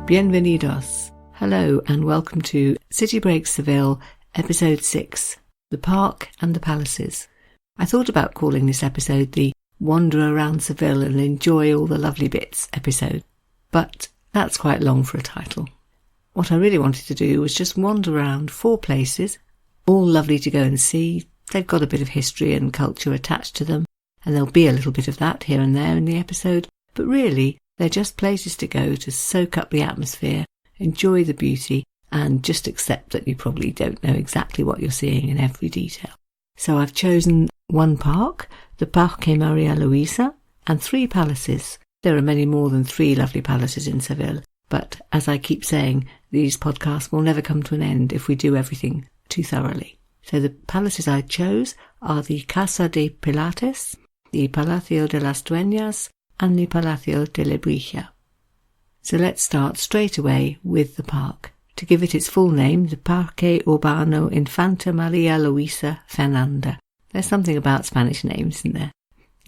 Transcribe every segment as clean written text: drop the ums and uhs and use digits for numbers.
Bienvenidos. Hello and welcome to City Breaks Seville, Episode 6, The Park and the Palaces. I thought about calling this episode the Wander Around Seville and Enjoy All the Lovely Bits episode, but that's quite long for a title. What I really wanted to do was just wander around 4 places, all lovely to go and see. They've got a bit of history and culture attached to them, and there'll be a little bit of that here and there in the episode, but really they're just places to go to soak up the atmosphere, enjoy the beauty, and just accept that you probably don't know exactly what you're seeing in every detail. So I've chosen one park, the Parque Maria Luisa, and 3 palaces. There are many more than 3 lovely palaces in Seville, but as I keep saying, these podcasts will never come to an end if we do everything too thoroughly. So the palaces I chose are the Casa de Pilates, the Palacio de las Dueñas, and the Palacio de Lebrija. So let's start straight away with the park. To give it its full name, the Parque Urbano Infanta Maria Luisa Fernanda. There's something about Spanish names, isn't there?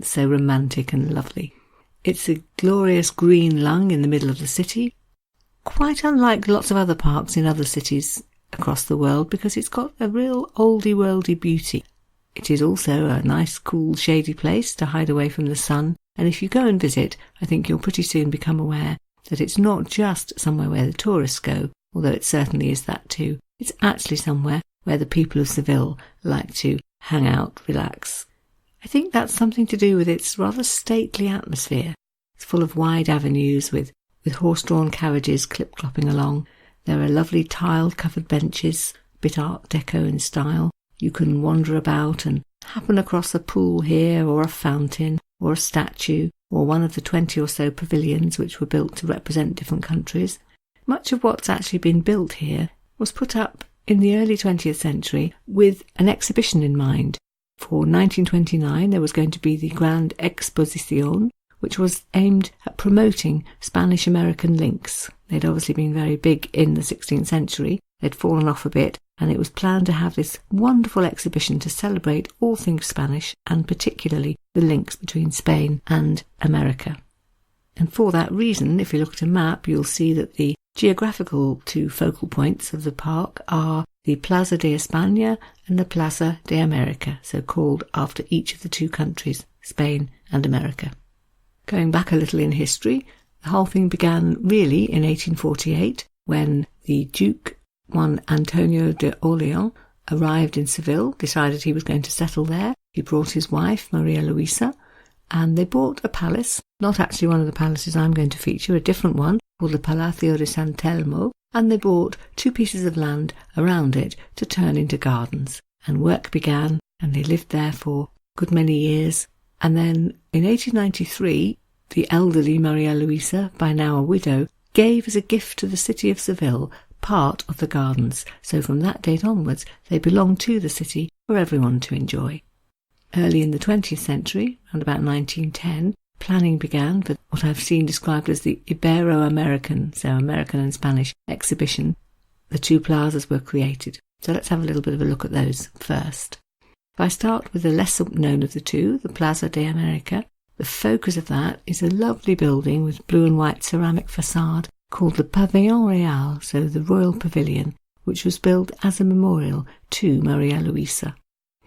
It's so romantic and lovely. It's a glorious green lung in the middle of the city, quite unlike lots of other parks in other cities across the world because it's got a real oldie-worldy beauty. It is also a nice, cool, shady place to hide away from the sun, and if you go and visit, I think you'll pretty soon become aware that it's not just somewhere where the tourists go, although it certainly is that too. It's actually somewhere where the people of Seville like to hang out, relax. I think that's something to do with its rather stately atmosphere. It's full of wide avenues with horse-drawn carriages clip-clopping along. There are lovely tiled-covered benches, a bit Art Deco in style. You can wander about and happen across a pool here or a fountain or a statue or one of the 20 or so pavilions which were built to represent different countries. Much of what's actually been built here was put up in the early 20th century with an exhibition in mind. For 1929 there was going to be the Grand Exposición, which was aimed at promoting Spanish-American links. They'd obviously been very big in the 16th century. They'd fallen off a bit, and it was planned to have this wonderful exhibition to celebrate all things Spanish, and particularly the links between Spain and America. And for that reason, if you look at a map, you'll see that the geographical 2 focal points of the park are the Plaza de España and the Plaza de America, so called after each of the 2 countries, Spain and America. Going back a little in history, the whole thing began really in 1848 when the Duke Juan Antonio de Orleans arrived in Seville, decided he was going to settle there. He brought his wife, Maria Luisa, and they bought a palace, not actually one of the palaces I'm going to feature, a different one called the Palacio de San Telmo, and they bought 2 pieces of land around it to turn into gardens. And work began, and they lived there for a good many years. And then in 1893, the elderly Maria Luisa, by now a widow, gave as a gift to the city of Seville part of the gardens, so from that date onwards they belonged to the city for everyone to enjoy. Early in the 20th century, around about 1910, planning began for what I've seen described as the Ibero-American, so American and Spanish, exhibition. The 2 plazas were created. So let's have a little bit of a look at those first. If I start with the lesser known of the 2, the Plaza de America, the focus of that is a lovely building with blue and white ceramic facade called the Pavillon Real, so the Royal Pavilion, which was built as a memorial to Maria Luisa.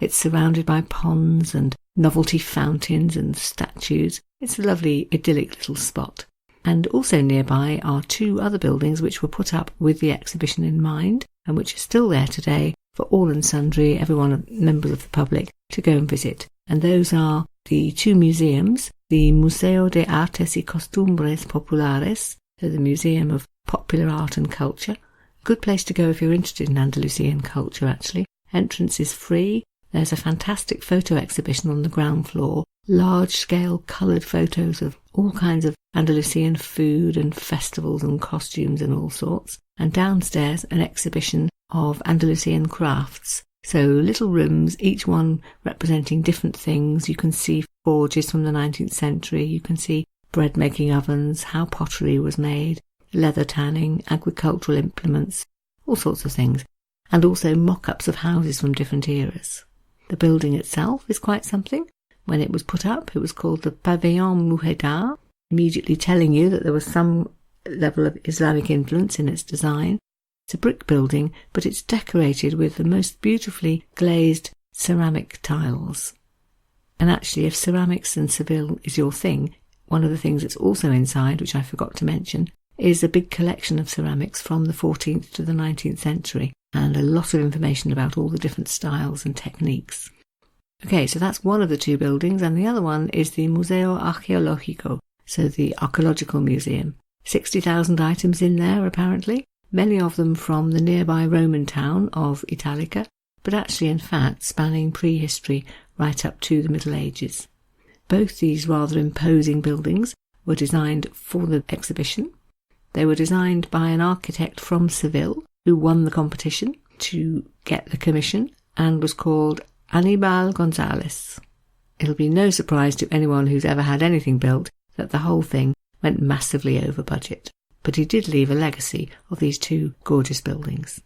It's surrounded by ponds and novelty fountains and statues. It's a lovely, idyllic little spot. And also nearby are 2 other buildings which were put up with the exhibition in mind and which are still there today for all and sundry, everyone, members of the public, to go and visit. And those are the 2 museums, the Museo de Artes y Costumbres Populares, so the Museum of Popular Art and Culture. A good place to go if you're interested in Andalusian culture, actually. Entrance is free. There's a fantastic photo exhibition on the ground floor, large-scale coloured photos of all kinds of Andalusian food and festivals and costumes and all sorts. And downstairs, an exhibition of Andalusian crafts. So little rooms, each one representing different things. You can see forges from the 19th century. You can see bread-making ovens, how pottery was made, leather tanning, agricultural implements, all sorts of things. And also mock-ups of houses from different eras. The building itself is quite something. When it was put up, it was called the Pavillon Mujedar, immediately telling you that there was some level of Islamic influence in its design. It's a brick building, but it's decorated with the most beautifully glazed ceramic tiles. And actually, if ceramics and Seville is your thing, one of the things that's also inside, which I forgot to mention, is a big collection of ceramics from the 14th to the 19th century, and a lot of information about all the different styles and techniques. Okay, so that's one of the two buildings, and the other one is the Museo Archeologico, so the Archaeological Museum. 60,000 items in there, apparently, many of them from the nearby Roman town of Italica, but actually, in fact, spanning prehistory right up to the Middle Ages. Both these rather imposing buildings were designed for the exhibition. They were designed by an architect from Seville who won the competition to get the commission and was called Aníbal González. It'll be no surprise to anyone who's ever had anything built that the whole thing went massively over budget, but he did leave a legacy of these two gorgeous buildings.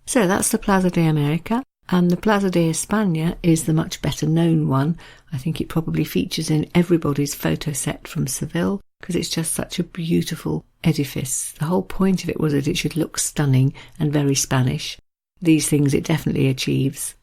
So that's the Plaza de América, and the Plaza de España is the much better known one. I think it probably features in everybody's photo set from Seville because it's just such a beautiful edifice. The whole point of it was that it should look stunning and very Spanish. These things it definitely achieves,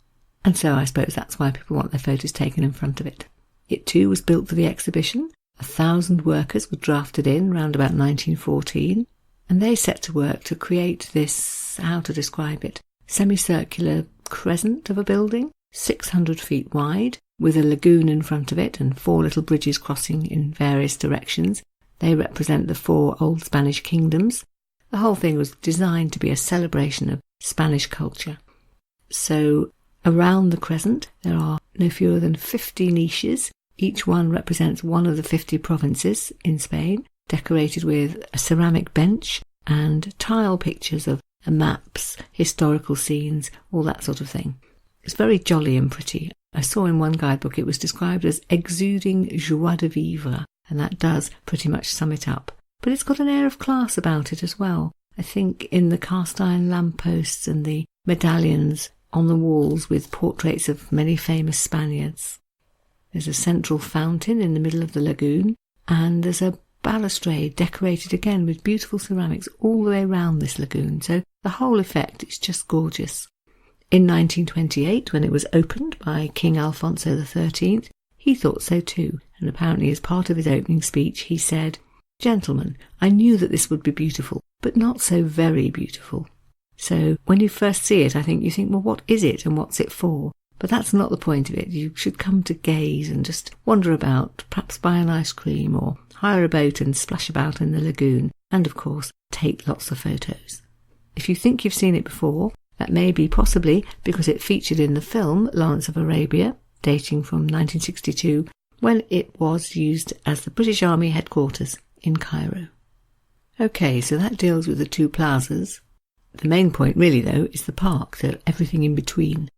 and so I suppose that's why people want their photos taken in front of it. It too was built for the exhibition. 1,000 workers were drafted in round about 1914, and they set to work to create this, how to describe it, semicircular crescent of a building, 600 feet wide, with a lagoon in front of it and 4 little bridges crossing in various directions. They represent the 4 old Spanish kingdoms. The whole thing was designed to be a celebration of Spanish culture. So around the crescent there are no fewer than 50 niches. Each one represents one of the 50 provinces in Spain, decorated with a ceramic bench and tile pictures of maps, historical scenes, all that sort of thing. It's very jolly and pretty. I saw in one guidebook it was described as exuding joie de vivre, and that does pretty much sum it up. But it's got an air of class about it as well. I think in the cast iron lampposts and the medallions on the walls with portraits of many famous Spaniards. There's a central fountain in the middle of the lagoon, and there's a balustrade decorated again with beautiful ceramics all the way around this lagoon, so the whole effect is just gorgeous. In 1928, when it was opened by King Alfonso XIII, he thought so too, and apparently as part of his opening speech he said, "Gentlemen, I knew that this would be beautiful, but not so very beautiful." So when you first see it, I think you think, well, what is it and what's it for? But that's not the point of it. You should come to gaze and just wander about, perhaps buy an ice cream or hire a boat and splash about in the lagoon, and of course take lots of photos. If you think you've seen it before, that may be possibly because it featured in the film Lawrence of Arabia, dating from 1962, when it was used as the British Army headquarters in Cairo. Okay, so that deals with the two plazas. The main point really, though, is the park, so everything in between.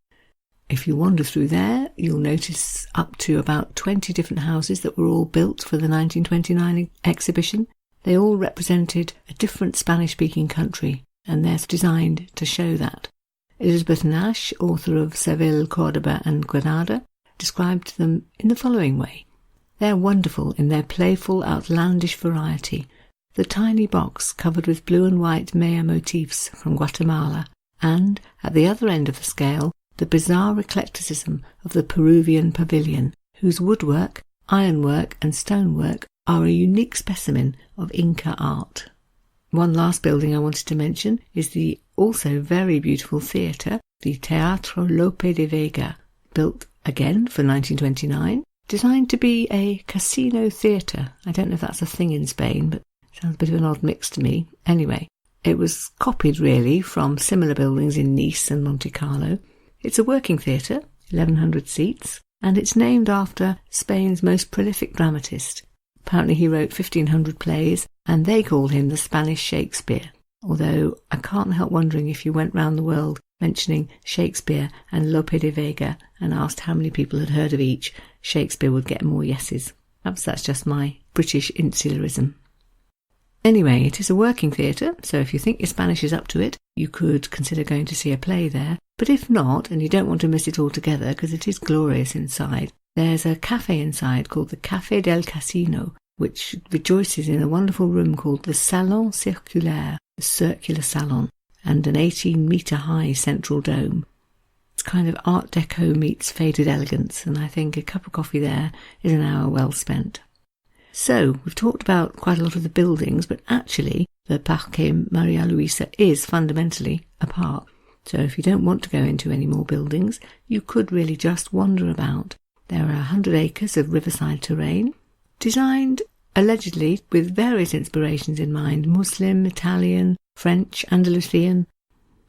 If you wander through there, you'll notice up to about 20 different houses that were all built for the 1929 exhibition. They all represented a different Spanish-speaking country, and they're designed to show that. Elizabeth Nash, author of Seville, Córdoba and Granada, described them in the following way. They're wonderful in their playful, outlandish variety. The tiny box covered with blue and white Maya motifs from Guatemala, and, at the other end of the scale, the bizarre eclecticism of the Peruvian pavilion, whose woodwork, ironwork and stonework are a unique specimen of Inca art. One last building I wanted to mention is the also very beautiful theatre, the Teatro Lope de Vega, built again for 1929, designed to be a casino theatre. I don't know if that's a thing in Spain, but it sounds a bit of an odd mix to me. Anyway, it was copied really from similar buildings in Nice and Monte Carlo. It's a working theatre, 1,100 seats, and it's named after Spain's most prolific dramatist. Apparently he wrote 1,500 plays, and they called him the Spanish Shakespeare. Although I can't help wondering if you went round the world mentioning Shakespeare and Lope de Vega and asked how many people had heard of each, Shakespeare would get more yeses. Perhaps that's just my British insularism. Anyway, it is a working theatre, so if you think your Spanish is up to it, you could consider going to see a play there. But if not, and you don't want to miss it altogether because it is glorious inside, there's a cafe inside called the Café del Casino, which rejoices in a wonderful room called the Salon Circulaire, the circular salon, and an 18-metre high central dome. It's kind of Art Deco meets faded elegance, and I think a cup of coffee there is an hour well spent. So, we've talked about quite a lot of the buildings, but actually the Parque Maria Luisa is fundamentally a park. So if you don't want to go into any more buildings, you could really just wander about. There are 100 acres of riverside terrain, designed allegedly with various inspirations in mind: Muslim, Italian, French, Andalusian.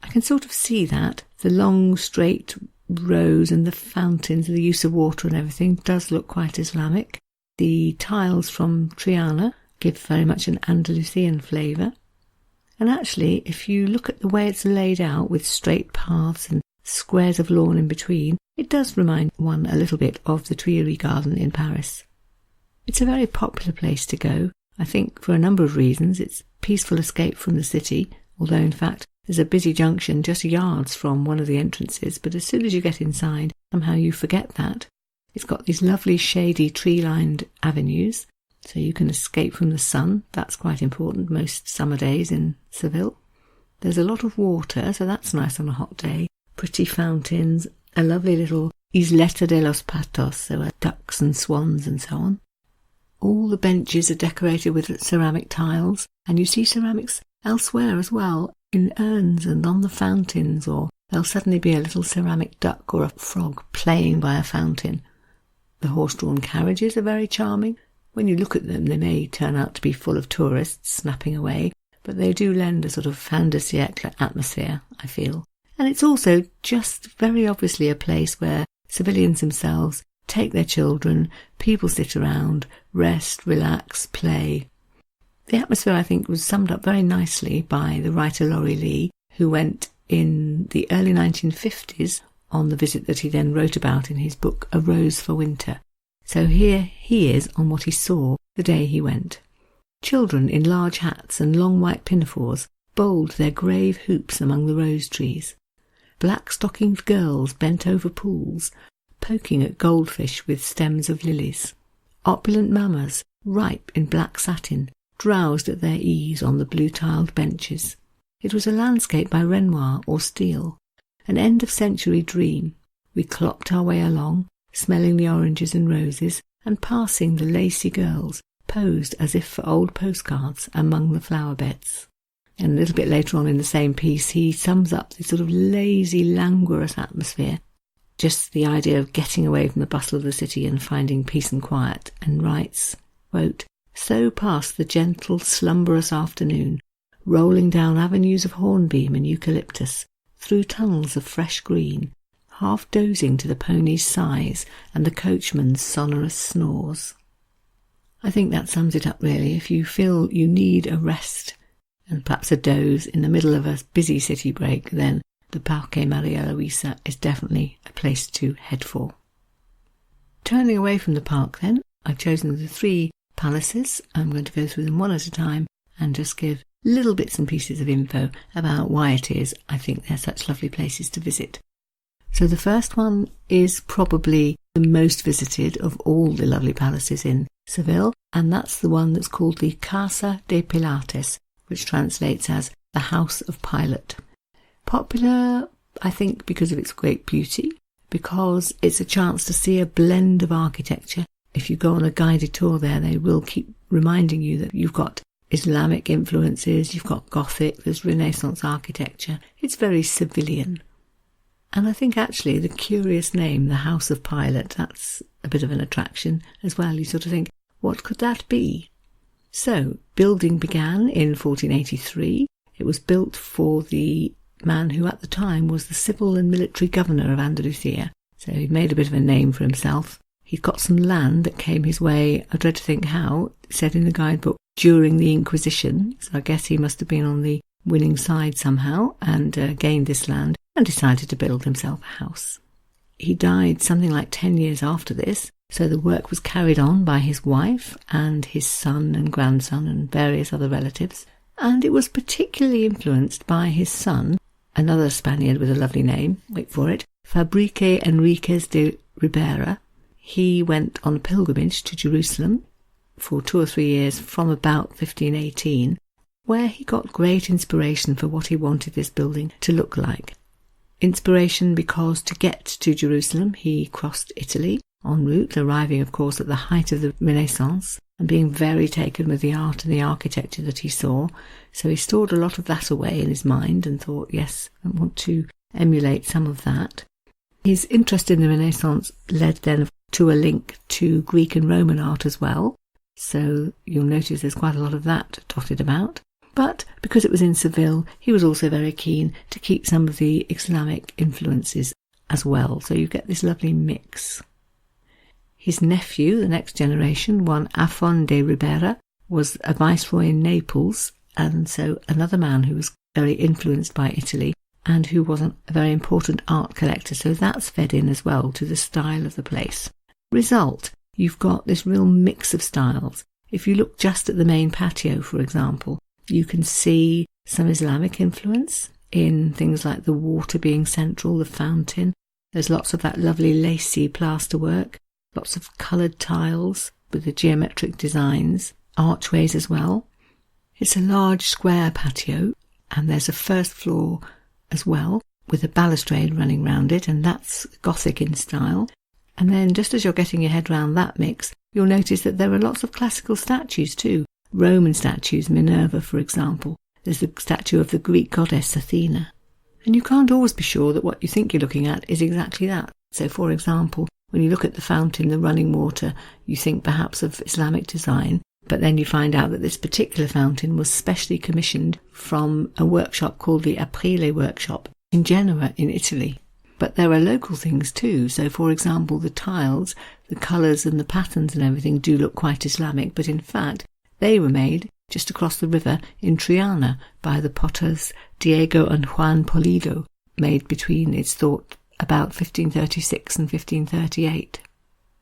I can sort of see that. The long, straight rows and the fountains, the use of water and everything does look quite Islamic. The tiles from Triana give very much an Andalusian flavour. And actually, if you look at the way it's laid out with straight paths and squares of lawn in between, it does remind one a little bit of the Tuileries Garden in Paris. It's a very popular place to go, I think, for a number of reasons. It's peaceful escape from the city, although in fact there's a busy junction just yards from one of the entrances, but as soon as you get inside, somehow you forget that. It's got these lovely shady tree-lined avenues, so you can escape from the sun. That's quite important most summer days in Seville. There's a lot of water, so that's nice on a hot day. Pretty fountains, a lovely little Isleta de los Patos, so ducks and swans and so on. All the benches are decorated with ceramic tiles, and you see ceramics elsewhere as well, in urns and on the fountains, or there'll suddenly be a little ceramic duck or a frog playing by a fountain. The horse-drawn carriages are very charming. When you look at them, they may turn out to be full of tourists snapping away, but they do lend a sort of fin de siècle atmosphere, I feel. And it's also just very obviously a place where civilians themselves take their children, people sit around, rest, relax, play. The atmosphere, I think, was summed up very nicely by the writer Laurie Lee, who went in the early 1950s on the visit that he then wrote about in his book A Rose for Winter. So here he is on what he saw the day he went. Children in large hats and long white pinafores bowled their grave hoops among the rose trees. Black-stockinged girls bent over pools, poking at goldfish with stems of lilies. Opulent mammas, ripe in black satin, drowsed at their ease on the blue-tiled benches. It was a landscape by Renoir or Steele, an end-of-century dream. We clocked our way along, smelling the oranges and roses, and passing the lacy girls, posed as if for old postcards among the flower beds. And a little bit later on in the same piece, he sums up this sort of lazy, languorous atmosphere, just the idea of getting away from the bustle of the city and finding peace and quiet, and writes, quote, "So passed the gentle, slumberous afternoon, rolling down avenues of hornbeam and eucalyptus, through tunnels of fresh green, half dozing to the pony's sighs and the coachman's sonorous snores." I think that sums it up really. If you feel you need a rest and perhaps a doze in the middle of a busy city break, then the Parque Maria Luisa is definitely a place to head for. Turning away from the park then, I've chosen the 3 palaces. I'm going to go through them one at a time and just give little bits and pieces of info about why it is I think they're such lovely places to visit. So the first one is probably the most visited of all the lovely palaces in Seville, and that's the one that's called the Casa de Pilates, which translates as the House of Pilate. Popular, I think, because of its great beauty, because it's a chance to see a blend of architecture. If you go on a guided tour there, they will keep reminding you that you've got Islamic influences, you've got Gothic, there's Renaissance architecture. It's very civilian. And I think actually the curious name, the House of Pilate, that's a bit of an attraction as well. You sort of think, what could that be? So, building began in 1483. It was built for the man who at the time was the civil and military governor of Andalusia. So he'd made a bit of a name for himself. He'd got some land that came his way, I dread to think how, it said in the guidebook, during the Inquisition. So I guess he must have been on the winning side somehow and gained this land and decided to build himself a house. He died something like 10 years after this, so the work was carried on by his wife and his son and grandson and various other relatives, and it was particularly influenced by his son, another Spaniard with a lovely name, wait for it, Fabrique Enriquez de Ribera. He went on a pilgrimage to Jerusalem, for 2 or 3 years from about 1518, where he got great inspiration for what he wanted this building to look like. Inspiration because to get to Jerusalem he crossed Italy en route, arriving of course at the height of the Renaissance and being very taken with the art and the architecture that he saw. So he stored a lot of that away in his mind and thought, yes, I want to emulate some of that. His interest in the Renaissance led then to a link to Greek and Roman art as well. So you'll notice there's quite a lot of that dotted about. But because it was in Seville, he was also very keen to keep some of the Islamic influences as well. So you get this lovely mix. His nephew, the next generation, one Afon de Ribera, was a viceroy in Naples, and so another man who was very influenced by Italy and who was a very important art collector. So that's fed in as well to the style of the place. Result, you've got this real mix of styles. If you look just at the main patio, for example, you can see some Islamic influence in things like the water being central, the fountain. There's lots of that lovely lacy plasterwork, lots of coloured tiles with the geometric designs, archways as well. It's a large square patio, and there's a first floor as well with a balustrade running round it, and that's Gothic in style. And then just as you're getting your head round that mix, you'll notice that there are lots of classical statues too. Roman statues, Minerva for example. There's the statue of the Greek goddess Athena. And you can't always be sure that what you think you're looking at is exactly that. So for example, when you look at the fountain, the running water, you think perhaps of Islamic design, but then you find out that this particular fountain was specially commissioned from a workshop called the Aprile workshop in Genoa in Italy. But there are local things too. So for example, the tiles, the colours and the patterns and everything do look quite Islamic, but in fact they were made just across the river in Triana by the potters Diego and Juan Polido, made between, it's thought, about 1536 and 1538.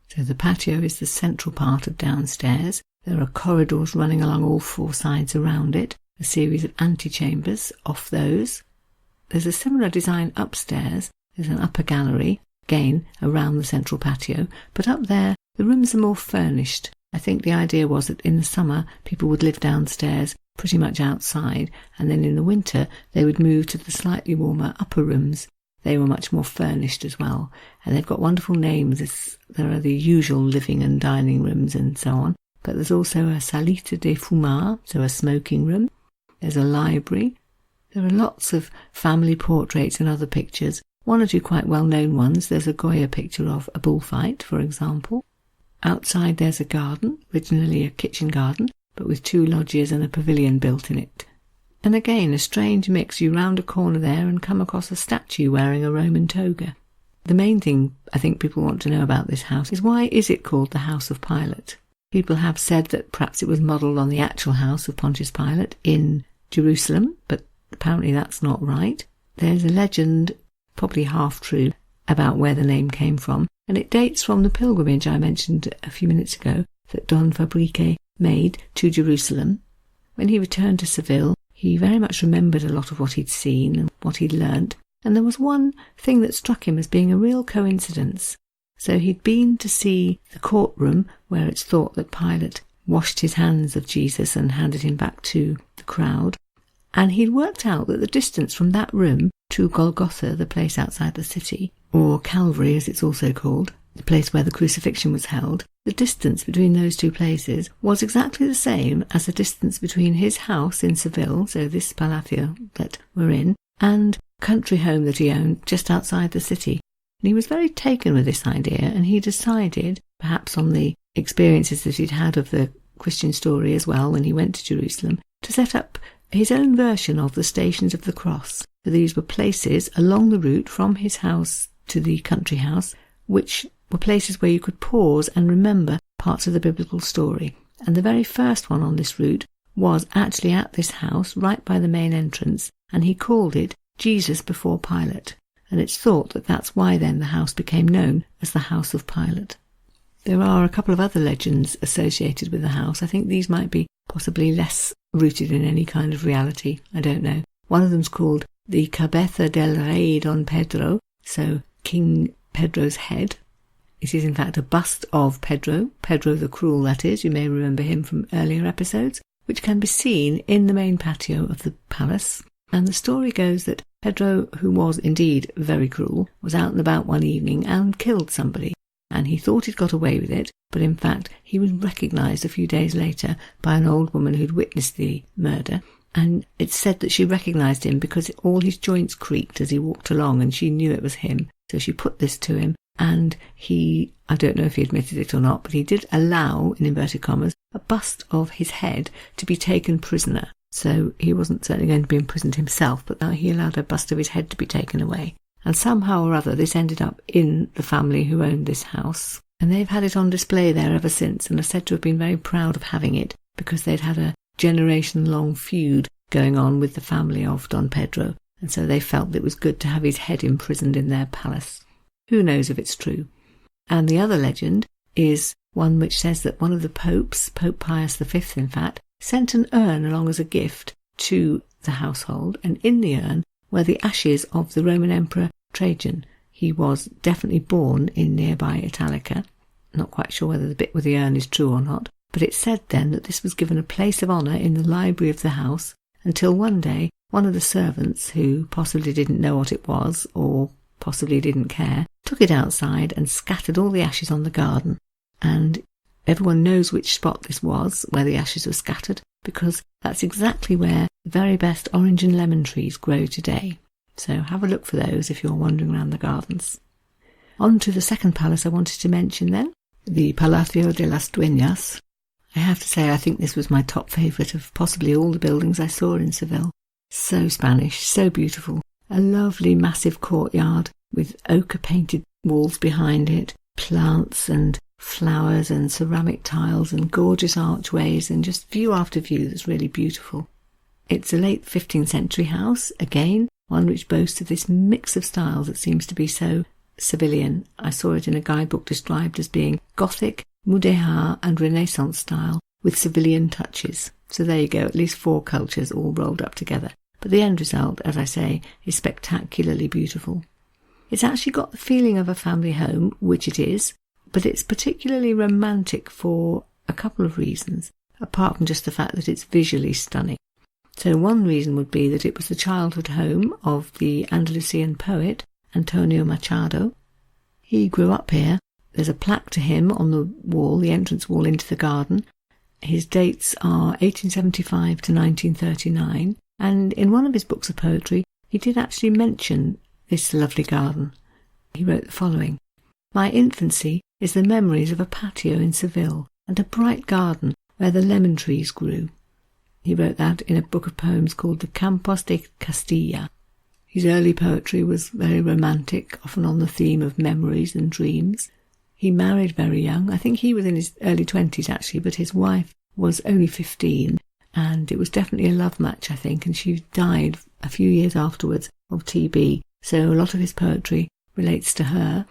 So the patio is the central part of downstairs. There are corridors running along all 4 sides around it, a series of antechambers off those. There's a similar design upstairs. There's an upper gallery, again around the central patio, but up there the rooms are more furnished. I think the idea was that in the summer people would live downstairs pretty much outside, and then in the winter they would move to the slightly warmer upper rooms. They were much more furnished as well, and they've got wonderful names. There are the usual living and dining rooms and so on, but there's also a salita de fumar, so a smoking room. There's a library. There are lots of family portraits and other pictures, 1 or 2 quite well-known ones. There's a Goya picture of a bullfight, for example. Outside there's a garden, originally a kitchen garden, but with 2 loggias and a pavilion built in it. And again, a strange mix. You round a corner there and come across a statue wearing a Roman toga. The main thing I think people want to know about this house is, why is it called the House of Pilate? People have said that perhaps it was modelled on the actual house of Pontius Pilate in Jerusalem, but apparently that's not right. There's a legend, probably half true, about where the name came from, and it dates from the pilgrimage I mentioned a few minutes ago that Don Fabrique made to Jerusalem. When he returned to Seville, he very much remembered a lot of what he'd seen and what he'd learnt, and there was one thing that struck him as being a real coincidence. So he'd been to see the courtroom where it's thought that Pilate washed his hands of Jesus and handed him back to the crowd, and he'd worked out that the distance from that room to Golgotha, the place outside the city, or Calvary as it's also called, the place where the crucifixion was held, the distance between those 2 places was exactly the same as the distance between his house in Seville, so this Palacio that we're in, and country home that he owned just outside the city. And he was very taken with this idea, and he decided, perhaps on the experiences that he'd had of the Christian story as well when he went to Jerusalem, to set up his own version of the Stations of the Cross. So these were places along the route from his house to the country house, which were places where you could pause and remember parts of the biblical story. And the very first one on this route was actually at this house, right by the main entrance, and he called it Jesus Before Pilate. And it's thought that that's why then the house became known as the House of Pilate. There are a couple of other legends associated with the house. I think these might be possibly less rooted in any kind of reality. I don't know. One of them's called the Cabeza del Rey Don Pedro, so King Pedro's head. It is in fact a bust of Pedro the Cruel, that is, you may remember him from earlier episodes, which can be seen in the main patio of the palace. And the story goes that Pedro, who was indeed very cruel, was out and about one evening and killed somebody. And he thought he'd got away with it, but in fact he was recognised a few days later by an old woman who'd witnessed the murder. And it's said that she recognised him because all his joints creaked as he walked along, and she knew it was him. So she put this to him, and he, I don't know if he admitted it or not, but he did allow, in inverted commas, a bust of his head to be taken prisoner. So he wasn't certainly going to be imprisoned himself, but he allowed a bust of his head to be taken away. And somehow or other this ended up in the family who owned this house. And they've had it on display there ever since, and are said to have been very proud of having it because they'd had a generation-long feud going on with the family of Don Pedro, and so they felt that it was good to have his head imprisoned in their palace. Who knows if it's true? And the other legend is one which says that one of the popes, Pope Pius V in fact, sent an urn along as a gift to the household, and in the urn were the ashes of the Roman Emperor Trajan. He was definitely born in nearby Italica. Not quite sure whether the bit with the urn is true or not, but it's said then that this was given a place of honour in the library of the house until one day one of the servants, who possibly didn't know what it was or possibly didn't care, took it outside and scattered all the ashes on the garden. And everyone knows which spot this was, where the ashes were scattered, because that's exactly where the very best orange and lemon trees grow today. So have a look for those if you're wandering around the gardens. On to the second palace I wanted to mention then, the Palacio de las Dueñas. I have to say I think this was my top favourite of possibly all the buildings I saw in Seville. So Spanish, so beautiful. A lovely massive courtyard with ochre-painted walls behind it, plants and flowers and ceramic tiles and gorgeous archways, and just view after view that's really beautiful. It's a late 15th century house, again, one which boasts of this mix of styles that seems to be so Sevillian. I saw it in a guidebook described as being Gothic, Mudéjar and Renaissance style with Sevillian touches. So there you go, at least 4 cultures all rolled up together. But the end result, as I say, is spectacularly beautiful. It's actually got the feeling of a family home, which it is, but it's particularly romantic for a couple of reasons, apart from just the fact that it's visually stunning. So one reason would be that it was the childhood home of the Andalusian poet Antonio Machado. He grew up here. There's a plaque to him on the wall, the entrance wall into the garden. His dates are 1875 to 1939, and in one of his books of poetry he did actually mention this lovely garden. He wrote the following: "My infancy is the memories of a patio in Seville and a bright garden where the lemon trees grew." He wrote that in a book of poems called the Campos de Castilla. His early poetry was very romantic, often on the theme of memories and dreams. He married very young. I think he was in his early 20s actually, but his wife was only 15, and it was definitely a love match, I think, and she died a few years afterwards of TB. So a lot of his poetry relates to her.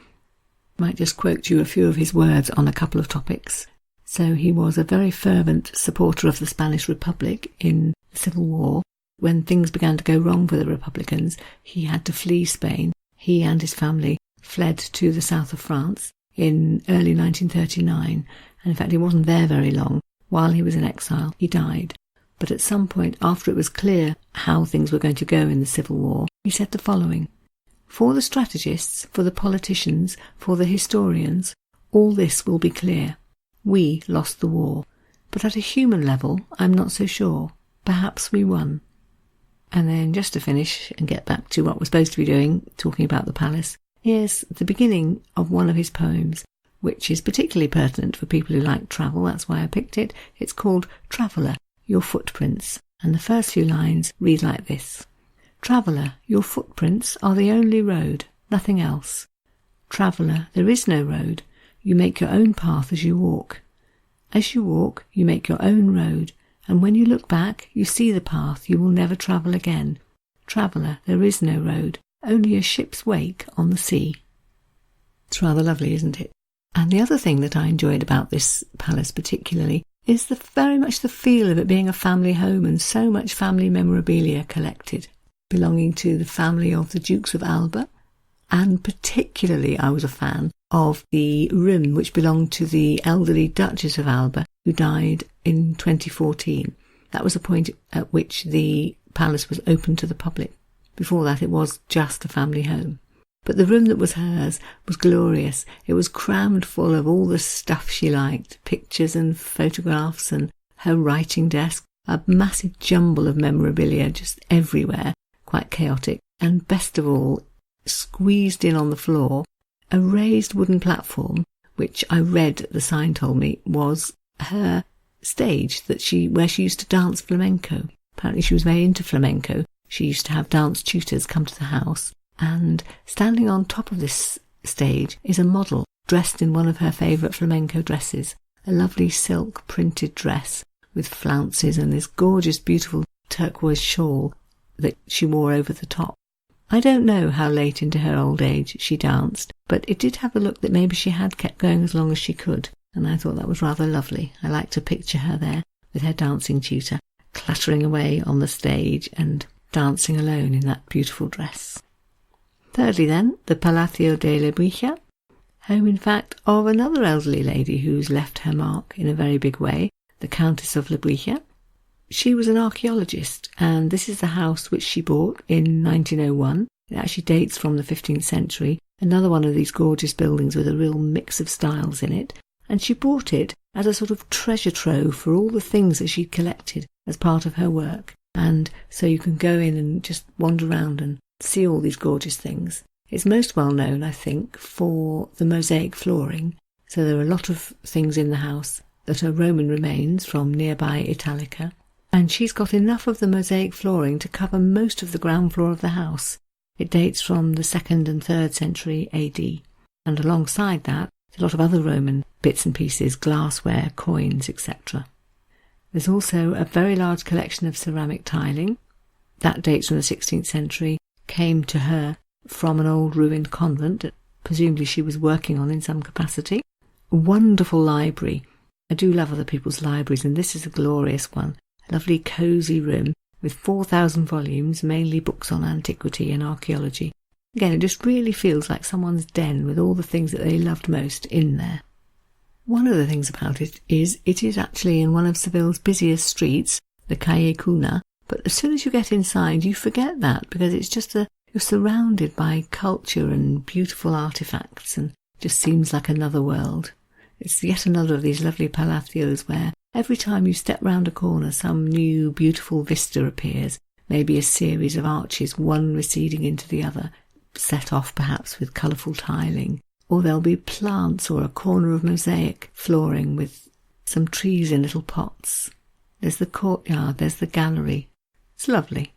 I might just quote you a few of his words on a couple of topics. So he was a very fervent supporter of the Spanish Republic in the Civil War. When things began to go wrong for the Republicans, he had to flee Spain. He and his family fled to the south of France in early 1939, and in fact he wasn't there very long. While he was in exile, he died. But at some point, after it was clear how things were going to go in the Civil War, he said the following: "For the strategists, for the politicians, for the historians, all this will be clear. We lost the war, but at a human level, I'm not so sure. Perhaps we won." And then, just to finish and get back to what we're supposed to be doing, talking about the palace, here's the beginning of one of his poems, which is particularly pertinent for people who like travel. That's why I picked it. It's called "Traveller, Your Footprints." And the first few lines read like this: "Traveller, your footprints are the only road, nothing else. Traveller, there is no road. You make your own path as you walk. As you walk, you make your own road, and when you look back, you see the path you will never travel again. Traveller, there is no road, only a ship's wake on the sea." It's rather lovely, isn't it? And the other thing that I enjoyed about this palace particularly is very much the feel of it being a family home, and so much family memorabilia collected, belonging to the family of the Dukes of Alba and particularly I was a fan of the room which belonged to the elderly Duchess of Alba, who died in 2014. That was a point at which the palace was open to the public. Before that it was just a family home. But the room that was hers was glorious. It was crammed full of all the stuff she liked, pictures and photographs and her writing desk, a massive jumble of memorabilia just everywhere, quite chaotic. And best of all, squeezed in on the floor, a raised wooden platform, which I read, the sign told me, was her stage where she used to dance flamenco. Apparently she was very into flamenco. She used to have dance tutors come to the house, and standing on top of this stage is a model dressed in one of her favourite flamenco dresses, a lovely silk printed dress with flounces and this gorgeous, beautiful turquoise shawl that she wore over the top. I don't know how late into her old age she danced, but it did have a look that maybe she had kept going as long as she could, and I thought that was rather lovely. I like to picture her there with her dancing tutor, clattering away on the stage and dancing alone in that beautiful dress. Thirdly then, the Palacio de Lebrija, home in fact of another elderly lady who's left her mark in a very big way, the Countess of Lebrija. She was an archaeologist, and this is the house which she bought in 1901. It actually dates from the 15th century, another one of these gorgeous buildings with a real mix of styles in it, and she bought it as a sort of treasure trove for all the things that she'd collected as part of her work. And so you can go in and just wander around and see all these gorgeous things. It's most well known, I think, for the mosaic flooring. So there are a lot of things in the house that are Roman remains from nearby Italica. And she's got enough of the mosaic flooring to cover most of the ground floor of the house. It dates from the 2nd and 3rd century AD. And alongside that, there's a lot of other Roman bits and pieces, glassware, coins, etc. There's also a very large collection of ceramic tiling. That dates from the 16th century, came to her from an old ruined convent that presumably she was working on in some capacity. A wonderful library. I do love other people's libraries, and this is a glorious one. A lovely cosy room with 4,000 volumes, mainly books on antiquity and archaeology. Again, it just really feels like someone's den with all the things that they loved most in there. One of the things about it is actually in one of Seville's busiest streets, the Calle Cuna, but as soon as you get inside you forget that, because it's just you're surrounded by culture and beautiful artefacts, and it just seems like another world. It's yet another of these lovely palacios where every time you step round a corner some new beautiful vista appears, maybe a series of arches, one receding into the other, set off perhaps with colourful tiling, or there'll be plants or a corner of mosaic flooring with some trees in little pots. There's the courtyard, there's the gallery. It's lovely.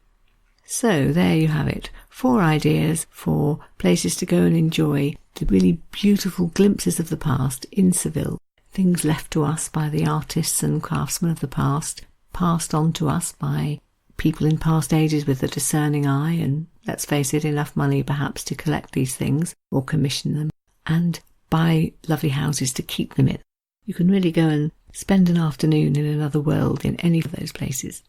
So there you have it, 4 ideas for places to go and enjoy the really beautiful glimpses of the past in Seville, things left to us by the artists and craftsmen of the past, passed on to us by people in past ages with a discerning eye and, let's face it, enough money perhaps to collect these things or commission them, and buy lovely houses to keep them in. You can really go and spend an afternoon in another world in any of those places.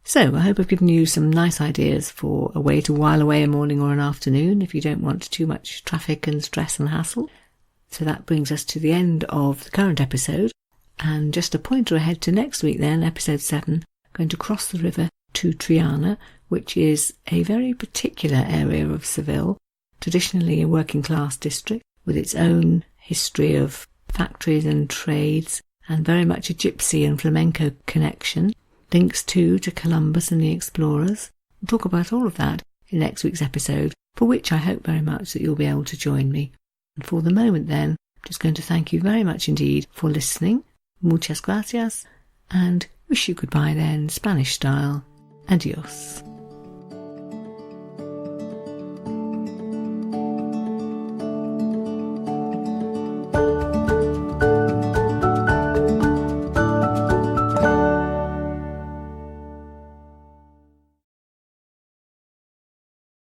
So I hope I've given you some nice ideas for a way to while away a morning or an afternoon if you don't want too much traffic and stress and hassle. So that brings us to the end of the current episode, and just a pointer ahead to next week then, episode 7, going to cross the river to Triana, which is a very particular area of Seville, traditionally a working class district with its own history of factories and trades, and very much a gypsy and flamenco connection. Links too to Columbus and the explorers. We'll talk about all of that in next week's episode, for which I hope very much that you'll be able to join me. And for the moment then, I'm just going to thank you very much indeed for listening. Muchas gracias, and wish you goodbye then, Spanish style. Adios.